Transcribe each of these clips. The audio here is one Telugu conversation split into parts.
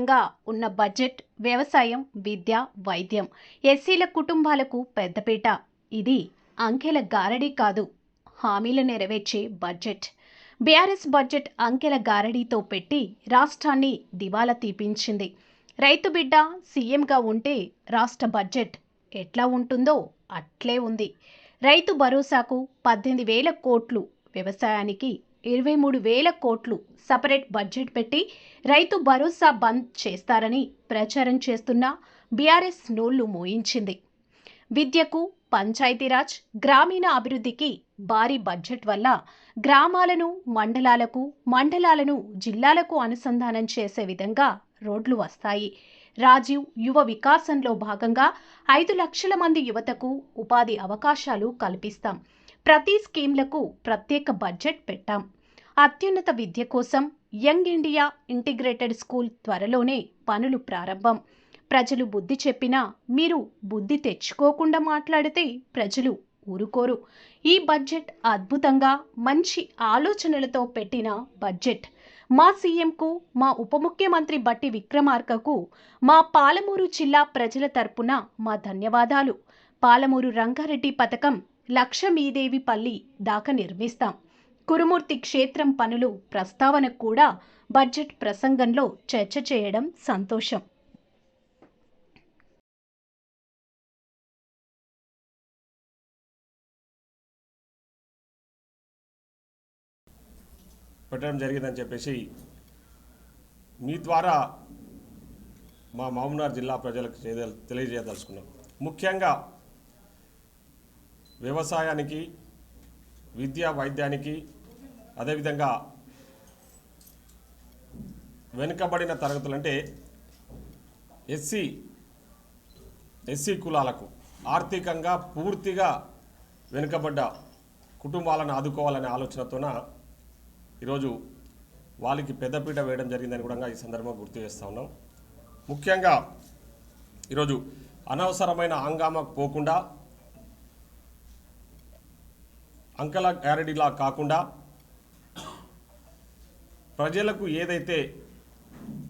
కేంద్రంగా ఉన్న బడ్జెట్ వ్యవసాయం, విద్య, వైద్యం, ఎస్సీల కుటుంబాలకు పెద్దపీట. ఇది అంకెల గారడీ కాదు, హామీలు నెరవేర్చే బడ్జెట్. బీఆర్ఎస్ బడ్జెట్ అంకెల గారడీతో పెట్టి రాష్ట్రాన్ని దివాలా తీపించింది. రైతు బిడ్డ సీఎంగా ఉంటే రాష్ట్ర బడ్జెట్ ఎట్లా ఉంటుందో అట్లే ఉంది. రైతు భరోసాకు 18,000 కోట్లు, వ్యవసాయానికి 23,000 కోట్లు సపరేట్ బడ్జెట్ పెట్టి రైతు భరోసా బంద్ చేస్తారని ప్రచారం చేస్తున్న బీఆర్ఎస్ నోళ్లు మోయించింది. విద్యకు, పంచాయతీరాజ్, గ్రామీణ అభివృద్ధికి భారీ బడ్జెట్ వల్ల గ్రామాలను మండలాలను జిల్లాలకు అనుసంధానం చేసే విధంగా రోడ్లు వస్తాయి. రాజీవ్ యువ వికాసంలో భాగంగా 5 లక్షల మంది యువతకు ఉపాధి అవకాశాలు కల్పిస్తాం. ప్రతి స్కీమ్లకు ప్రత్యేక బడ్జెట్ పెట్టాం. అత్యున్నత విద్య కోసం యంగ్ ఇండియా ఇంటిగ్రేటెడ్ స్కూల్ త్వరలోనే పనులు ప్రారంభం. ప్రజలు బుద్ధి చెప్పినా మీరు బుద్ధి తెచ్చుకోకుండా మాట్లాడితే ప్రజలు ఊరుకోరు. ఈ బడ్జెట్ అద్భుతంగా మంచి ఆలోచనలతో పెట్టిన బడ్జెట్. మా సీఎంకు, మా ఉప ముఖ్యమంత్రి బట్టి విక్రమార్కకు, మా పాలమూరు జిల్లా ప్రజల తరపున మా ధన్యవాదాలు. పాలమూరు రంగారెడ్డి పథకం లక్షమీదేవిపల్లి దాకా నిర్మిస్తాం. కురుమూర్తి క్షేత్రం పనులు ప్రస్తావన కూడా బడ్జెట్ ప్రసంగంలో చర్చ చేయడం సంతోషం. పెట్టడం జరిగిందని చెప్పేసి మీ ద్వారా మా మహబూబ్నగర్ జిల్లా ప్రజలకు తెలియజేయదలుచుకున్నాం. ముఖ్యంగా వ్యవసాయానికి, విద్యా వైద్యానికి, అదేవిధంగా వెనుకబడిన తరగతులు అంటే ఎస్సీ కులాలకు ఆర్థికంగా పూర్తిగా వెనుకబడ్డ కుటుంబాలను ఆదుకోవాలనే ఆలోచనతోన ఈరోజు వాళ్ళకి పెద్దపీట వేయడం జరిగిందని కూడా ఈ సందర్భంగా గుర్తు చేస్తూ ఉన్నాం. ముఖ్యంగా ఈరోజు అనవసరమైన హంగామాకు పోకుండా, అంకెల గ్యారడీలా కాకుండా ప్రజలకు ఏదైతే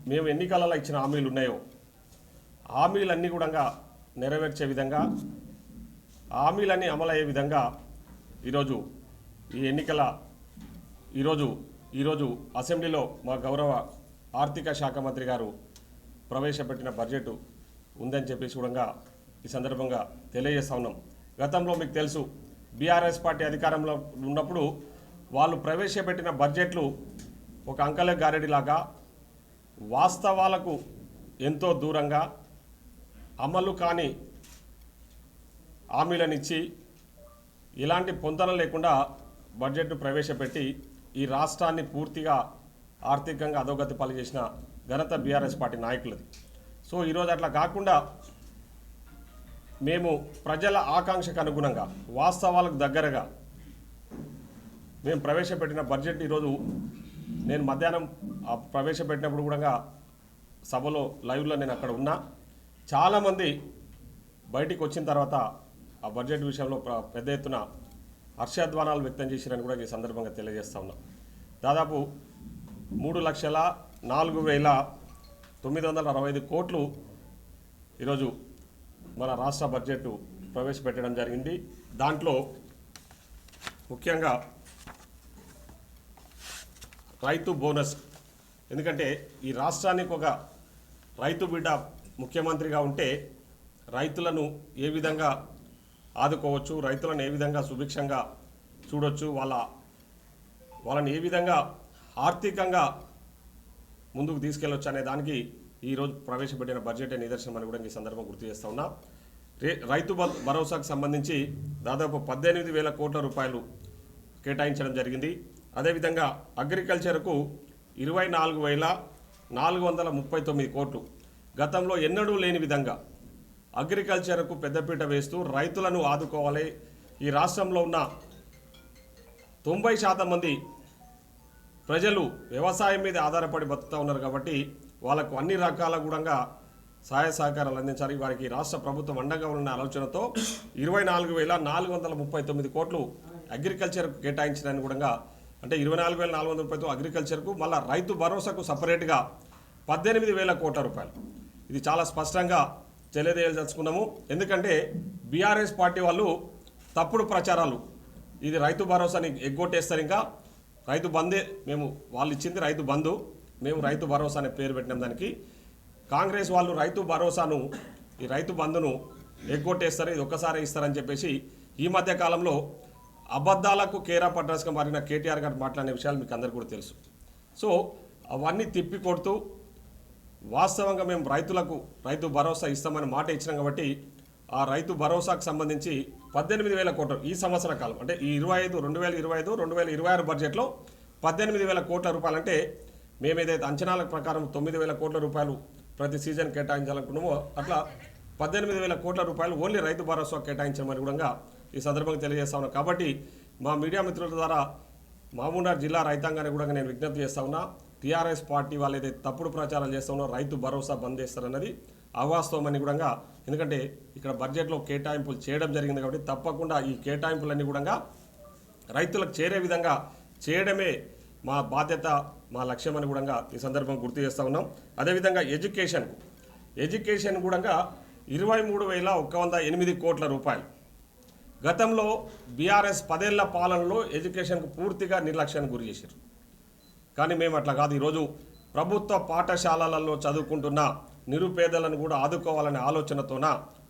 మేము ఎన్నికలలో ఇచ్చిన హామీలు ఉన్నాయో హామీలన్నీ కూడా నెరవేర్చే విధంగా, హామీలన్నీ అమలయ్యే విధంగా ఈరోజు ఈరోజు అసెంబ్లీలో మా గౌరవ ఆర్థిక శాఖ మంత్రి గారు ప్రవేశపెట్టిన బడ్జెట్ ఉందని చెప్పేసి కూడా ఈ సందర్భంగా తెలియజేస్తా ఉన్నాం. గతంలో మీకు తెలుసు, బీఆర్ఎస్ పార్టీ అధికారంలో ఉన్నప్పుడు వాళ్ళు ప్రవేశపెట్టిన బడ్జెట్లు ఒక అంకెల గారడీలాగా వాస్తవాలకు ఎంతో దూరంగా అమలు కాని హామీలనిచ్చి ఇలాంటి పొంతన లేకుండా బడ్జెట్ను ప్రవేశపెట్టి ఈ రాష్ట్రాన్ని పూర్తిగా ఆర్థికంగా అధోగతి పాలు చేసిన ఘనత బీఆర్ఎస్ పార్టీ నాయకులది. సో ఈరోజు అట్లా కాకుండా మేము ప్రజల ఆకాంక్షకు అనుగుణంగా, వాస్తవాలకు దగ్గరగా మేము ప్రవేశపెట్టిన బడ్జెట్ ఈరోజు నేను మధ్యాహ్నం ప్రవేశపెట్టినప్పుడు కూడా సభలో లైవ్లో నేను అక్కడ ఉన్నా. చాలామంది బయటికి వచ్చిన తర్వాత ఆ బడ్జెట్ విషయంలో పెద్ద ఎత్తున హర్షధ్వానాలు వ్యక్తం చేశారని కూడా ఈ సందర్భంగా తెలియజేస్తా ఉన్నాం. దాదాపు 3,04,965 కోట్లు ఈరోజు మన రాష్ట్ర బడ్జెట్ ప్రవేశపెట్టడం జరిగింది. దాంట్లో ముఖ్యంగా రైతు బోనస్, ఎందుకంటే ఈ రాష్ట్రానికి ఒక రైతు బిడ్డ ముఖ్యమంత్రిగా ఉంటే రైతులను ఏ విధంగా ఆదుకోవచ్చు, రైతులను ఏ విధంగా సుభిక్షంగా చూడొచ్చు, వాళ్ళని ఏ విధంగా ఆర్థికంగా ముందుకు తీసుకెళ్ళొచ్చు అనే దానికి ఈరోజు ప్రవేశపెట్టిన బడ్జెట్ నిదర్శనం అని కూడా ఈ సందర్భం గుర్తు చేస్తూ ఉన్నా. రైతు భరోసాకు సంబంధించి దాదాపు 18,000 కోట్ల రూపాయలు కేటాయించడం జరిగింది. అదేవిధంగా అగ్రికల్చర్కు 24,439 కోట్లు, గతంలో ఎన్నడూ లేని విధంగా అగ్రికల్చర్కు పెద్దపీట వేస్తూ రైతులను ఆదుకోవాలి. ఈ రాష్ట్రంలో ఉన్న 90% మంది ప్రజలు వ్యవసాయం మీద ఆధారపడి బతుకుతూ ఉన్నారు కాబట్టి వాళ్ళకు అన్ని రకాల కూడా సహాయ సహకారాలు అందించాలి. వారికి రాష్ట్ర ప్రభుత్వం అండగా ఉన్న ఆలోచనతో 24,439 కోట్లు అగ్రికల్చర్కు కేటాయించడానికి కూడా, అంటే 24,439 అగ్రికల్చర్కు, మళ్ళీ రైతు భరోసాకు సపరేట్గా 18,000 కోట్ల రూపాయలు. ఇది చాలా స్పష్టంగా తెలియజేయదలుచుకున్నాము. ఎందుకంటే బీఆర్ఎస్ పార్టీ వాళ్ళు తప్పుడు ప్రచారాలు, ఇది రైతు భరోసాని ఎగ్గొట్టేస్తారు. ఇంకా రైతు బందే, మేము వాళ్ళు ఇచ్చింది రైతు బంధు, మేము రైతు భరోసా అనే పేరు పెట్టినాం దానికి. కాంగ్రెస్ వాళ్ళు రైతు భరోసాను, ఈ రైతు బంధును ఎగ్గొట్టేస్తారు, ఇది ఒక్కసారి ఇస్తారని చెప్పేసి ఈ మధ్య కాలంలో అబద్ధాలకు కేరాఫ్ అడ్రస్గా మారిన కేటీఆర్ గారు మాట్లాడిన విషయాలు మీకు అందరికీ కూడా తెలుసు. సో అవన్నీ తిప్పికొడుతూ వాస్తవంగా మేము రైతులకు రైతు భరోసా ఇస్తామని మాట ఇచ్చినాం కాబట్టి ఆ రైతు భరోసాకు సంబంధించి 18,000 కోట్లు ఈ సంవత్సర కాలం, అంటే ఈ 2025-2026 బడ్జెట్లో 18,000 కోట్ల రూపాయలు. అంటే మేమేదైతే అంచనాల ప్రకారం 9,000 కోట్ల రూపాయలు ప్రతి సీజన్ కేటాయించాలనుకున్నామో అట్లా 18,000 కోట్ల రూపాయలు ఓన్లీ రైతు భరోసా కేటాయించమని కూడా ఈ సందర్భంగా తెలియజేస్తా ఉన్నాను. కాబట్టి మా మీడియా మిత్రుల ద్వారా మహబూబ్నగర్ జిల్లా రైతాంగాన్ని కూడా నేను విజ్ఞప్తి చేస్తా ఉన్నా, టీఆర్ఎస్ పార్టీ వాళ్ళు ఏదైతే తప్పుడు ప్రచారాలు చేస్తా ఉన్నారో రైతు భరోసా బంద్ చేస్తారన్నది అవాస్తవమని కూడా, ఎందుకంటే ఇక్కడ బడ్జెట్లో కేటాయింపులు చేయడం జరిగింది కాబట్టి తప్పకుండా ఈ కేటాయింపులన్నీ కూడా రైతులకు చేరే విధంగా చేయడమే మా బాధ్యత, మా లక్ష్యం అని కూడా ఈ సందర్భంగా గుర్తు చేస్తూ ఉన్నాం. అదేవిధంగా ఎడ్యుకేషన్ కూడా 23,108 కోట్ల రూపాయలు. గతంలో బీఆర్ఎస్ 10 ఏళ్ల పాలనలో ఎడ్యుకేషన్కు పూర్తిగా నిర్లక్ష్యానికి గురి చేశారు. కానీ మేము అట్లా కాదు. ఈరోజు ప్రభుత్వ పాఠశాలలలో చదువుకుంటున్న నిరుపేదలను కూడా ఆదుకోవాలనే ఆలోచనతోన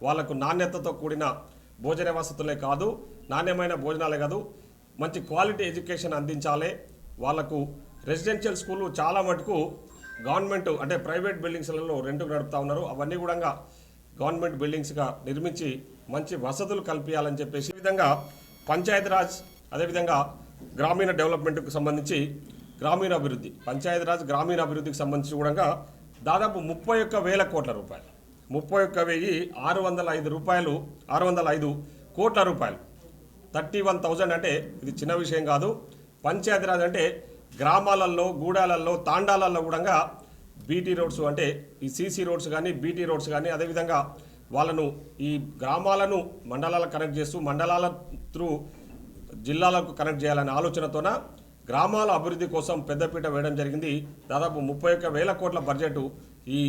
వాళ్లకు నాణ్యతతో కూడిన భోజన వసతులే కాదు, నాణ్యమైన భోజనాలే కాదు, మంచి క్వాలిటీ ఎడ్యుకేషన్ అందించాలి. వాళ్లకు రెసిడెన్షియల్ స్కూళ్ళు చాలా మటుకు గవర్నమెంట్, అంటే ప్రైవేట్ బిల్డింగ్స్లలో రెంట్కు నడుపుతా ఉన్నారు. అవన్నీ కూడా గవర్నమెంట్ బిల్డింగ్స్గా నిర్మించి మంచి వసతులు కల్పించాలని చెప్పేసి, ఈ విధంగా పంచాయతీరాజ్ అదేవిధంగా గ్రామీణ డెవలప్మెంట్కు సంబంధించి గ్రామీణ అభివృద్ధికి సంబంధించి కూడా దాదాపు 31,000 కోట్ల రూపాయలు, 31,605 కోట్ల రూపాయలు, 31,000 అంటే ఇది చిన్న విషయం కాదు. పంచాయతీరాజ్ అంటే గ్రామాలలో, గూడాలలో, తాండాలలో కూడా బీటీ రోడ్స్, అంటే ఈ సీసీ రోడ్స్ కానీ బీటీ రోడ్స్ కానీ, అదేవిధంగా వాళ్ళను ఈ గ్రామాలను మండలాలకు కనెక్ట్ చేస్తూ మండలాల త్రూ జిల్లాలకు కనెక్ట్ చేయాలనే ఆలోచనతోన గ్రామాల అభివృద్ధి కోసం పెద్దపీట వేయడం జరిగింది. దాదాపు 31,000 కోట్ల బడ్జెట్ ఈ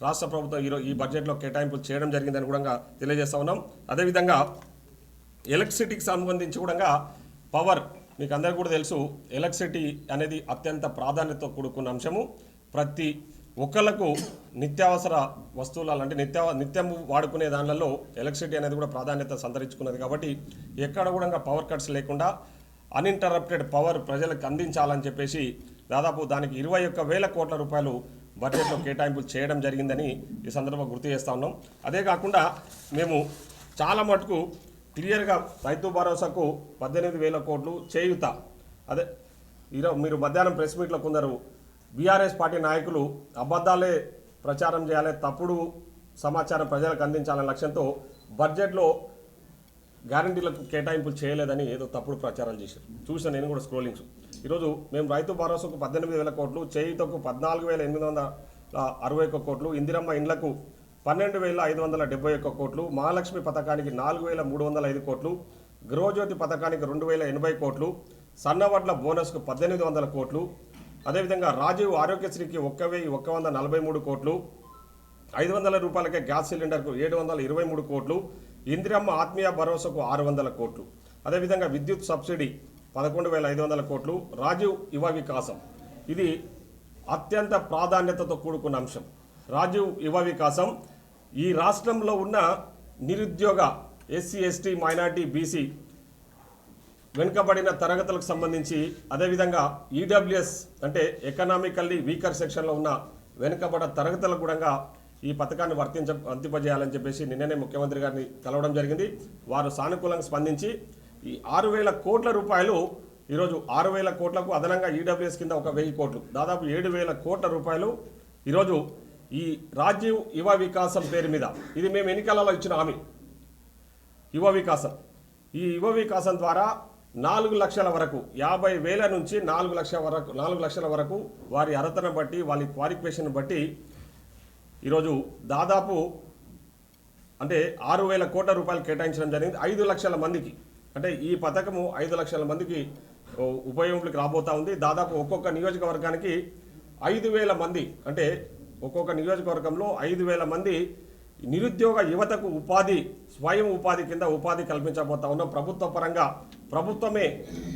రాష్ట్ర ప్రభుత్వం ఈ బడ్జెట్లో కేటాయింపులు చేయడం జరిగిందని కూడా తెలియజేస్తా ఉన్నాం. అదేవిధంగా ఎలక్ట్రిసిటీకి సంబంధించి కూడా పవర్, మీకు అందరికీ కూడా తెలుసు, ఎలక్ట్రిసిటీ అనేది అత్యంత ప్రాధాన్యతతో కూడుకున్న అంశము. ప్రతి ఒక్కళ్లకు నిత్యావసర వస్తువులు, అంటే నిత్యం వాడుకునే దానిలలో ఎలక్ట్రిసిటీ అనేది కూడా ప్రాధాన్యత సంతరించుకున్నది. కాబట్టి ఎక్కడ కూడా పవర్ కట్స్ లేకుండా అన్ఇంటరప్టెడ్ పవర్ ప్రజలకు అందించాలని చెప్పేసి దాదాపు దానికి 21,000 కోట్ల రూపాయలు బడ్జెట్లో కేటాయింపులు చేయడం జరిగిందని ఈ సందర్భంగా గుర్తు చేస్తూ ఉన్నాం. అదే కాకుండా మేము చాలా మటుకు క్లియర్గా రైతు భరోసాకు 18,000 కోట్లు చేయుత, అదే ఈరోజు మీరు మధ్యాహ్నం ప్రెస్ మీట్లో కొందరు బీఆర్ఎస్ పార్టీ నాయకులు అబద్ధాలే ప్రచారం చేయాలి, తప్పుడు సమాచారం ప్రజలకు అందించాలనే లక్ష్యంతో బడ్జెట్లో గ్యారంటీలకు కేటాయింపులు చేయలేదని ఏదో తప్పుడు ప్రచారాలు చేశారు. చూసాను నేను కూడా స్క్రోలింగ్స్. ఈరోజు మేము రైతు భరోసాకు 18,000 కోట్లు, చేయుతకు 14,861 కోట్లు, ఇందిరమ్మ ఇండ్లకు 12,571 కోట్లు, మహాలక్ష్మి పథకానికి 4,305 కోట్లు, గృహజ్యోతి పథకానికి 2,080 కోట్లు, సన్నవడ్ల బోనస్కు 1,800 కోట్లు, అదేవిధంగా రాజీవ్ ఆరోగ్యశ్రీకి 1,143 కోట్లు, 500 రూపాయలకే గ్యాస్ సిలిండర్కు 723 కోట్లు, ఇందిరమ్మ ఆత్మీయ భరోసాకు 600 కోట్లు, అదేవిధంగా విద్యుత్ సబ్సిడీ 11,500 కోట్లు, రాజీవ్ యువ వికాసం, ఇది అత్యంత ప్రాధాన్యతతో కూడుకున్న అంశం. రాజీవ్ యువ వికాసం ఈ రాష్ట్రంలో ఉన్న నిరుద్యోగ ఎస్సీ, ఎస్టీ, మైనార్టీ, బీసీ వెనుకబడిన తరగతులకు సంబంధించి, అదేవిధంగా ఈడబ్ల్యూఎస్ అంటే ఎకనామికల్లీ వీకర్ సెక్షన్లో ఉన్న వెనుకబడ తరగతులకు కూడా ఈ పథకాన్ని వర్తింపజేయాలని చెప్పేసి నిన్ననే ముఖ్యమంత్రి గారిని కలవడం జరిగింది. వారు సానుకూలంగా స్పందించి ఈ 6,000 కోట్ల రూపాయలు, ఈరోజు 6,000 కోట్లకు అదనంగా ఈడబ్ల్యూఎస్ కింద 1,000 కోట్లు, దాదాపు 7,000 కోట్ల రూపాయలు ఈరోజు ఈ రాజీవ్ యువ వికాసం పేరు మీద, ఇది మేము ఎన్నికలలో ఇచ్చిన హామీ. యువ వికాసం, ఈ యువ వికాసం ద్వారా 4 లక్షల వరకు, 50,000 నుంచి 4 లక్షల వరకు వారి అర్హతను బట్టి, వాళ్ళ క్వాలిఫికేషన్ బట్టి ఈరోజు దాదాపు అంటే 6,000 కోట్ల రూపాయలు కేటాయించడం జరిగింది. 5 లక్షల మందికి, అంటే ఈ పథకము 5 లక్షల మందికి ఉపయోగంలోకి రాబోతా ఉంది. దాదాపు ఒక్కొక్క నియోజకవర్గానికి 5,000 మంది, అంటే ఒక్కొక్క నియోజకవర్గంలో 5,000 మంది నిరుద్యోగ యువతకు స్వయం ఉపాధి కింద ఉపాధి కల్పించబోతా ఉన్నాం. ప్రభుత్వ పరంగా ప్రభుత్వమే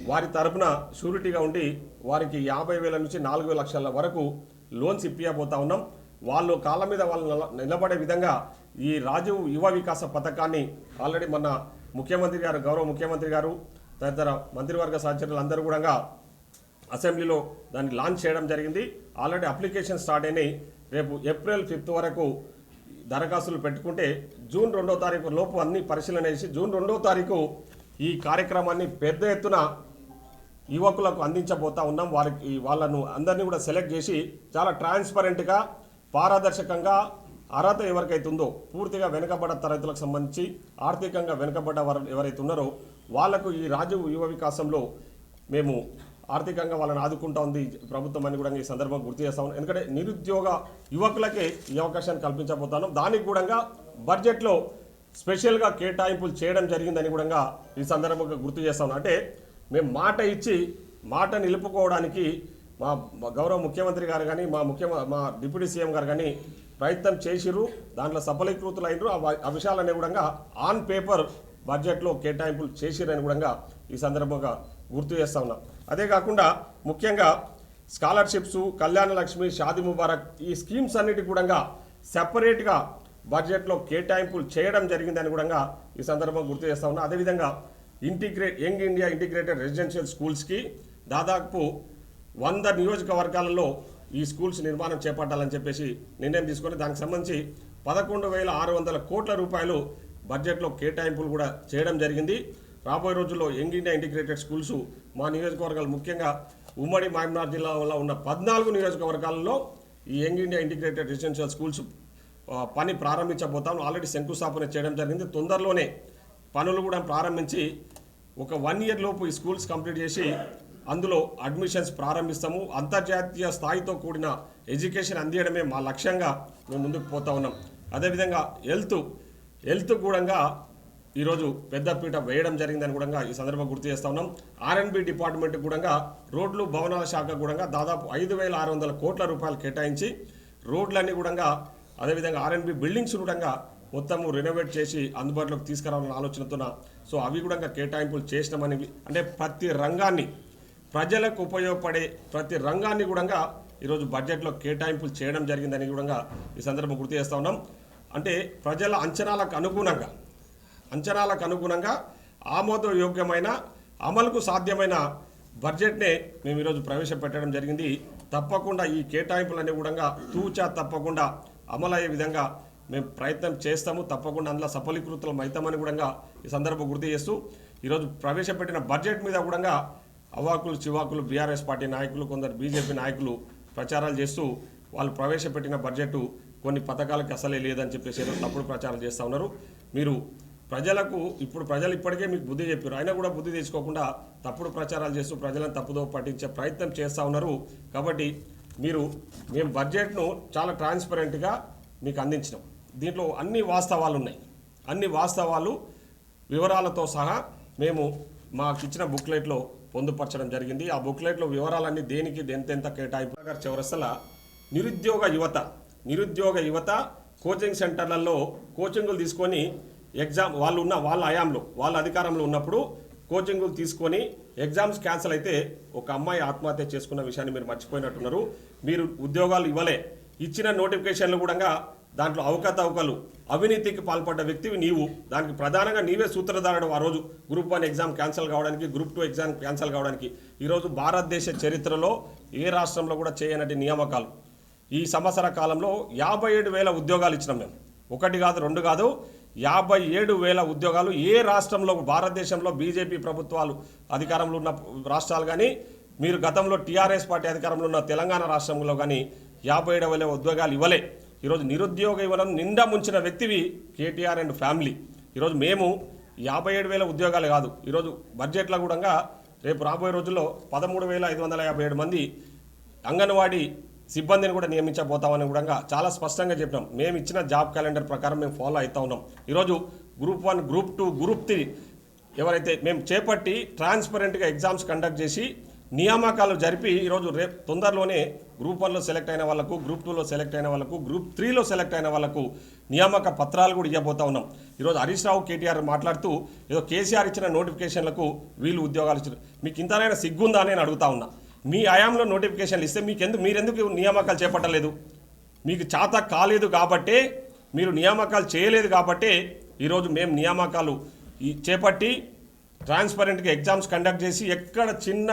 వారి తరపున షూరిటీగా ఉండి వారికి 50,000 నుంచి 4 లక్షల వరకు లోన్స్ ఇప్పియబోతా ఉన్నాం. వాళ్ళు కాళ్ళ మీద వాళ్ళు నిలబడే విధంగా ఈ రాజీవ్ యువ వికాస పథకాన్ని ఆల్రెడీ మన ముఖ్యమంత్రి గారు, గౌరవ ముఖ్యమంత్రి గారు, తదితర మంత్రివర్గ సహచరులు అందరూ కూడా అసెంబ్లీలో దాన్ని లాంచ్ చేయడం జరిగింది. ఆల్రెడీ అప్లికేషన్ స్టార్ట్ అయినాయి. రేపు ఏప్రిల్ 5 వరకు దరఖాస్తులు పెట్టుకుంటే జూన్ 2వ తారీఖు లోపు అన్ని పరిశీలన చేసి జూన్ 2వ తారీఖు ఈ కార్యక్రమాన్ని పెద్ద ఎత్తున యువకులకు అందించబోతా ఉన్నాం. వాళ్ళను అందరినీ కూడా సెలెక్ట్ చేసి చాలా ట్రాన్స్పరెంట్గా, పారదర్శకంగా అర్హత ఎవరికైతే ఉందో పూర్తిగా వెనుకబడ్డ తరగతులకు సంబంధించి ఆర్థికంగా వెనుకబడ్డ ఎవరైతే ఉన్నారో వాళ్లకు ఈ రాజీవ్ యువ వికాసంలో మేము ఆర్థికంగా వాళ్ళని ఆదుకుంటా ఉంది ప్రభుత్వం అని కూడా ఈ సందర్భంగా గుర్తు చేస్తాం. ఎందుకంటే నిరుద్యోగ యువకులకే ఈ అవకాశాన్ని కల్పించబోతున్నాం. దానికి కూడా బడ్జెట్లో స్పెషల్గా కేటాయింపులు చేయడం జరిగిందని కూడా ఈ సందర్భంగా గుర్తు చేస్తాం. అంటే మేము మాట ఇచ్చి మాట నిలుపుకోవడానికి మా గౌరవ ముఖ్యమంత్రి గారు కానీ మా డిప్యూటీ సీఎం గారు కానీ ప్రయత్నం చేసిర్రు. దాంట్లో సఫలీకృతులు అయినరు. ఆ విషయాలన్నీ కూడా ఆన్ పేపర్ బడ్జెట్లో కేటాయింపులు చేసిరని కూడా ఈ సందర్భంగా గుర్తు చేస్తా ఉన్నాం. అదే కాకుండా ముఖ్యంగా స్కాలర్షిప్స్, కళ్యాణ లక్ష్మి, షాదీ ముబారక్ ఈ స్కీమ్స్ అన్నిటి కూడా సెపరేట్గా బడ్జెట్లో కేటాయింపులు చేయడం జరిగిందని కూడా ఈ సందర్భంగా గుర్తు చేస్తా ఉన్నా. అదేవిధంగా యంగ్ ఇండియా ఇంటిగ్రేటెడ్ రెసిడెన్షియల్ స్కూల్స్కి దాదాపు 100 నియోజకవర్గాలలో ఈ స్కూల్స్ నిర్మాణం చేపట్టాలని చెప్పేసి నిర్ణయం తీసుకొని దానికి సంబంధించి 11,600 కోట్ల రూపాయలు బడ్జెట్లో కేటాయింపులు కూడా చేయడం జరిగింది. రాబోయే రోజుల్లో యంగ్ ఇండియా ఇంటిగ్రేటెడ్ స్కూల్స్ మా నియోజకవర్గాలు ముఖ్యంగా ఉమ్మడి మహబూబ్నగర్ జిల్లాలో ఉన్న 14 నియోజకవర్గాలలో ఈ young India integrated residential schools పని ప్రారంభించబోతాం. ఆల్రెడీ శంకుస్థాపన చేయడం జరిగింది. తొందరలోనే పనులు కూడా ప్రారంభించి ఒక 1 ఇయర్ లోపు ఈ స్కూల్స్ కంప్లీట్ చేసి అందులో అడ్మిషన్స్ ప్రారంభిస్తాము. అంతర్జాతీయ స్థాయితో కూడిన ఎడ్యుకేషన్ అందించడమే మా లక్ష్యంగా మేము ముందుకు పోతా ఉన్నాం. అదేవిధంగా హెల్త్ కూడా ఈరోజు పెద్దపీట వేయడం జరిగిందని కూడా ఈ సందర్భంగా గుర్తు చేస్తా ఉన్నాం. R&B డిపార్ట్మెంట్ కూడా రోడ్లు భవనాల శాఖ కూడా దాదాపు 5,600 కోట్ల రూపాయలు కేటాయించి రోడ్లన్నీ కూడా అదేవిధంగా R&B బిల్డింగ్స్ కూడా మొత్తము రెనోవేట్ చేసి అందుబాటులోకి తీసుకురావాలని ఆలోచనతో సో అవి కూడా కేటాయింపులు చేసినామని, అంటే ప్రతి రంగాన్ని ప్రజలకు ఉపయోగపడే ప్రతి రంగాన్ని కూడా ఈరోజు బడ్జెట్లో కేటాయింపులు చేయడం జరిగిందని కూడా ఈ సందర్భం గుర్తు చేస్తూ ఉన్నాం. అంటే ప్రజల అంచనాలకు అనుగుణంగా ఆమోదయోగ్యమైన అమలుకు సాధ్యమైన బడ్జెట్నే మేము ఈరోజు ప్రవేశపెట్టడం జరిగింది. తప్పకుండా ఈ కేటాయింపులన్నీ కూడా తూచా తప్పకుండా అమలయ్యే విధంగా మేము ప్రయత్నం చేస్తాము. తప్పకుండా అందులో సఫలీకృతులం అవుతామని కూడా ఈ సందర్భం గుర్తు చేస్తూ ఈరోజు ప్రవేశపెట్టిన బడ్జెట్ మీద కూడా అవాకులు చివాకులు బీఆర్ఎస్ పార్టీ నాయకులు, కొందరు బీజేపీ నాయకులు ప్రచారాలు చేస్తూ వాళ్ళు ప్రవేశపెట్టిన బడ్జెట్ కొన్ని పథకాలకు అసలే లేదని చెప్పేసి తప్పుడు ప్రచారం చేస్తూ ఉన్నారు. మీరు ప్రజలు ఇప్పటికే మీకు బుద్ధి చెప్పారు, అయినా కూడా బుద్ధి తెచ్చుకోకుండా తప్పుడు ప్రచారాలు చేస్తూ ప్రజలను తప్పుదో పట్టించే ప్రయత్నం చేస్తూ ఉన్నారు. కాబట్టి మేము బడ్జెట్ను చాలా ట్రాన్స్పరెంట్గా మీకు అందించినాం. దీంట్లో అన్ని వాస్తవాలు ఉన్నాయి. అన్ని వాస్తవాలు వివరాలతో సహా మేము మాకు ఇచ్చిన బుక్లెట్లో పొందుపరచడం జరిగింది. ఆ బుక్లెట్లో వివరాలన్నీ దేనికి ఎంతెంత కేటాయింపు చౌరస్తల నిరుద్యోగ యువత కోచింగ్ సెంటర్లలో కోచింగులు తీసుకొని ఎగ్జామ్ వాళ్ళ హయాంలో వాళ్ళ అధికారంలో ఉన్నప్పుడు కోచింగులు తీసుకొని ఎగ్జామ్స్ క్యాన్సిల్ అయితే ఒక అమ్మాయి ఆత్మహత్య చేసుకున్న విషయాన్ని మీరు మర్చిపోయినట్టున్నారు. మీరు ఉద్యోగాలు ఇచ్చిన నోటిఫికేషన్లు కూడా దాంట్లో అవకతవకలు అవినీతికి పాల్పడ్డ వ్యక్తివి నీవు. దానికి ప్రధానంగా నీవే సూత్రధారుడు. ఆ రోజు గ్రూప్ 1 ఎగ్జామ్ క్యాన్సిల్ కావడానికి, గ్రూప్ 2 ఎగ్జామ్ క్యాన్సిల్ కావడానికి ఈరోజు భారతదేశ చరిత్రలో ఏ రాష్ట్రంలో కూడా చేయనటి నియామకాలు. ఈ సంవత్సర కాలంలో 57,000 ఉద్యోగాలు ఇచ్చినాం మేము. 1 కాదు 2 కాదు 57,000 ఉద్యోగాలు. ఏ రాష్ట్రంలో భారతదేశంలో బీజేపీ ప్రభుత్వాలు అధికారంలో ఉన్న రాష్ట్రాలు కానీ, మీరు గతంలో టీఆర్ఎస్ పార్టీ అధికారంలో ఉన్న తెలంగాణ రాష్ట్రంలో కానీ 57,000 ఉద్యోగాలు ఇవ్వలే. ఈరోజు నిరుద్యోగ యువతను నిండా ముంచిన వ్యక్తివి కేటీఆర్ అండ్ ఫ్యామిలీ. ఈరోజు మేము 57,000 ఉద్యోగాలు కాదు, ఈరోజు బడ్జెట్లో కూడా రేపు రాబోయే రోజుల్లో 13,557 మంది అంగన్వాడీ సిబ్బందిని కూడా నియమించబోతామని కూడా చాలా స్పష్టంగా చెప్పినాం. మేము ఇచ్చిన జాబ్ క్యాలెండర్ ప్రకారం మేము ఫాలో అవుతా ఉన్నాం. ఈరోజు గ్రూప్ 1, గ్రూప్ 2, గ్రూప్ 3 ఎవరైతే మేము చేపట్టి ట్రాన్స్పరెంట్గా ఎగ్జామ్స్ కండక్ట్ చేసి నియామకాలు జరిపి ఈరోజు రేపు తొందరలోనే గ్రూప్ 1లో సెలెక్ట్ అయిన వాళ్ళకు, గ్రూప్ 2లో సెలెక్ట్ అయిన వాళ్ళకు, గ్రూప్ 3లో సెలెక్ట్ అయిన వాళ్ళకు నియామక పత్రాలు కూడా ఇవ్వబోతా ఉన్నాం. ఈరోజు హరీష్ రావు కేటీఆర్ మాట్లాడుతూ ఏదో కేసీఆర్ ఇచ్చిన నోటిఫికేషన్లకు వీళ్ళు ఉద్యోగాలు ఇచ్చారు. మీకు ఇంతనైనా సిగ్గుందా అని నేను అడుగుతా ఉన్నా. మీ హయాంలో నోటిఫికేషన్లు ఇస్తే మీరెందుకు నియామకాలు చేపట్టలేదు? మీకు చేత కాలేదు కాబట్టే, మీరు నియామకాలు చేయలేదు కాబట్టే ఈరోజు మేము నియామకాలు చేపట్టి ట్రాన్స్పరెంట్గా ఎగ్జామ్స్ కండక్ట్ చేసి ఎక్కడ చిన్న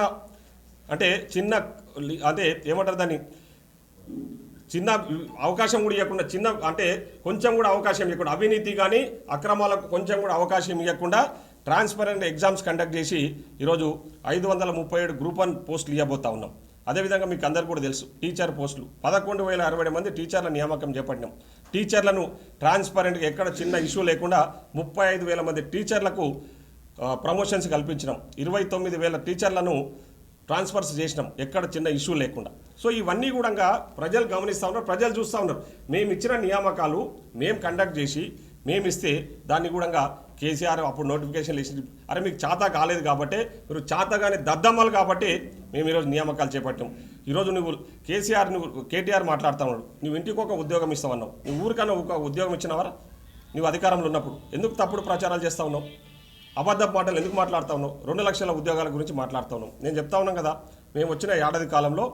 ఏమంటారు దాన్ని, చిన్న అవకాశం కూడా ఇవ్వకుండా, కొంచెం కూడా అవకాశం ఇవ్వకుండా, అవినీతి కానీ అక్రమాలకు కొంచెం కూడా అవకాశం ఇవ్వకుండా ట్రాన్స్పరెంట్ ఎగ్జామ్స్ కండక్ట్ చేసి ఈరోజు 537 గ్రూప్ 1 పోస్టులు ఇవ్వబోతా ఉన్నాం. అదేవిధంగా మీకు అందరికీ కూడా తెలుసు, టీచర్ పోస్టులు 11,060 మంది టీచర్ల నియామకం చేపట్టినాం. టీచర్లను ట్రాన్స్పరెంట్గా ఎక్కడ చిన్న ఇష్యూ లేకుండా 35,000 మంది టీచర్లకు ప్రమోషన్స్ కల్పించినాం. 29,000 టీచర్లను ట్రాన్స్ఫర్స్ చేసినాం ఎక్కడ చిన్న ఇష్యూ లేకుండా. సో ఇవన్నీ కూడా ప్రజలు గమనిస్తూ ఉన్నారు, ప్రజలు చూస్తూ ఉన్నారు. మేము ఇచ్చిన నియామకాలు మేము కండక్ట్ చేసి మేము ఇస్తే దాన్ని కూడా కేసీఆర్ అప్పుడు నోటిఫికేషన్లు ఇచ్చి, అరే మీకు చేత కాలేదు కాబట్టి, మీరు చేతగానే దద్దమ్మలు కాబట్టి మేము ఈరోజు నియామకాలు చేపట్టాం. ఈరోజు కేటీఆర్ మాట్లాడుతూ ఉన్నాడు, నువ్వు ఇంటికి ఒక ఉద్యోగం ఇస్తావన్నావు. నువ్వు ఊరికన్నా ఒక ఉద్యోగం ఇచ్చినవరా? నువ్వు అధికారంలో ఉన్నప్పుడు ఎందుకు తప్పుడు ప్రచారాలు చేస్తూ ఉన్నావు? అబద్ధపు మాటలు ఎందుకు మాట్లాడుతూ ఉన్నావు? 2 లక్షల ఉద్యోగాల గురించి మాట్లాడుతూ ఉన్నాం. నేను చెప్తా ఉన్నాం కదా, మేము వచ్చిన ఏడాది కాలంలో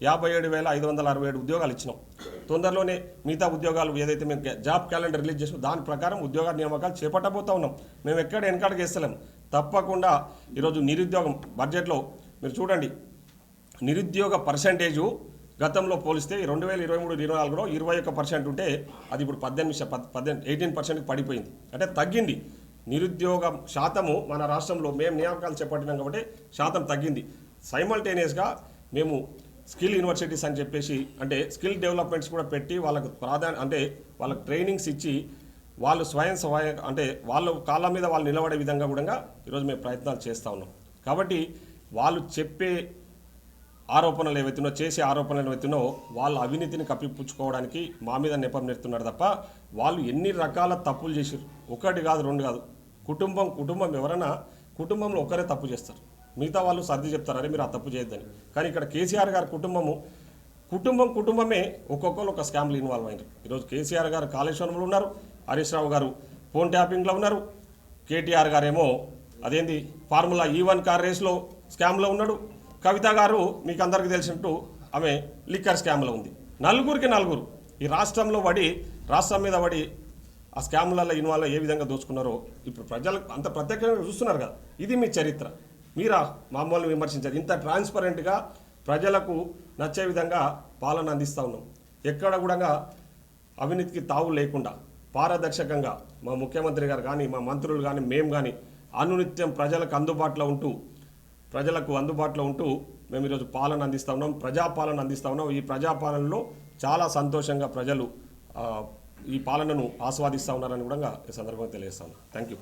57,567 ఉద్యోగాలు ఇచ్చినాం. తొందరలోనే మిగతా ఉద్యోగాలు ఏదైతే మేము జాబ్ క్యాలెండర్ రిలీజ్ చేసామో దాని ప్రకారం ఉద్యోగ నియామకాలు చేపట్టబోతూ ఉన్నాం. మేము ఎక్కడ వెనకాడికి వేస్తలేం. తప్పకుండా ఈరోజు నిరుద్యోగం బడ్జెట్లో మీరు చూడండి, నిరుద్యోగ పర్సెంటేజు గతంలో పోలిస్తే 2023-24లో 21% ఉంటే అది ఇప్పుడు 18%కి పడిపోయింది. అంటే తగ్గింది. నిరుద్యోగ శాతము మన రాష్ట్రంలో మేము నియామకాలు చేపట్టినాం కాబట్టి శాతం తగ్గింది. సైమల్టేనియస్గా మేము స్కిల్ యూనివర్సిటీస్ అని చెప్పేసి, స్కిల్ డెవలప్మెంట్స్ కూడా పెట్టి వాళ్ళకు వాళ్ళకు ట్రైనింగ్స్ ఇచ్చి వాళ్ళు స్వయం వాళ్ళ కాళ్ళ మీద వాళ్ళు నిలబడే విధంగా కూడా ఈరోజు మేము ప్రయత్నాలు చేస్తూ ఉన్నాం. కాబట్టి వాళ్ళు చెప్పే ఆరోపణలు ఏవైతున్నాయో, చేసే ఆరోపణలు ఏవైతున్నాయో వాళ్ళ అవినీతిని కప్పిపుచ్చుకోవడానికి మా మీద నెపం నెడుతున్నారు తప్ప వాళ్ళు ఎన్ని రకాల తప్పులు చేశారు. 1 కాదు 2 కాదు. కుటుంబం ఎవరైనా కుటుంబంలో ఒకరే తప్పు చేస్తారు, మిగతా వాళ్ళు సర్ది చెప్తారు, అరే మీరు ఆ తప్పు చేయొద్దని. కానీ ఇక్కడ కేసీఆర్ గారి కుటుంబమే ఒక్కొక్కరు ఒక స్కామ్లు ఇన్వాల్వ్ అయినారు. ఈరోజు కేసీఆర్ గారు కాళేశ్వరంలో ఉన్నారు, హరీష్ రావు గారు ఫోన్ ట్యాపింగ్లో ఉన్నారు, కేటీఆర్ గారేమో అదేంది ఫార్ములా E1 కార్ రేస్లో స్కామ్లో ఉన్నాడు, కవిత గారు మీకు అందరికీ తెలిసినట్టు ఆమె లిక్కర్ స్కామ్లో ఉంది. నలుగురికి ఈ రాష్ట్రం మీద పడి ఆ స్కామ్లలో ఇన్వాల్వ్ ఏ విధంగా దోచుకున్నారో ఇప్పుడు ప్రజలు అంత ప్రత్యేకంగా చూస్తున్నారు కదా. ఇది మీ చరిత్ర. మీరా మామూలు విమర్శించారు. ఇంత ట్రాన్స్పరెంట్గా ప్రజలకు నచ్చే విధంగా పాలన అందిస్తూ ఉన్నాం. ఎక్కడ కూడా అవినీతికి తావు లేకుండా పారదర్శకంగా మా ముఖ్యమంత్రి గారు కానీ, మా మంత్రులు కానీ, మేము కానీ అనునిత్యం ప్రజలకు అందుబాటులో ఉంటూ మేము ఈరోజు పాలన అందిస్తూ ఉన్నాం, ప్రజాపాలన అందిస్తూ ఉన్నాం. ఈ ప్రజాపాలనలో చాలా సంతోషంగా ప్రజలు ఈ పాలనను ఆస్వాదిస్తూ ఉన్నారని కూడా ఈ సందర్భంగా తెలియజేస్తాను. Thank you.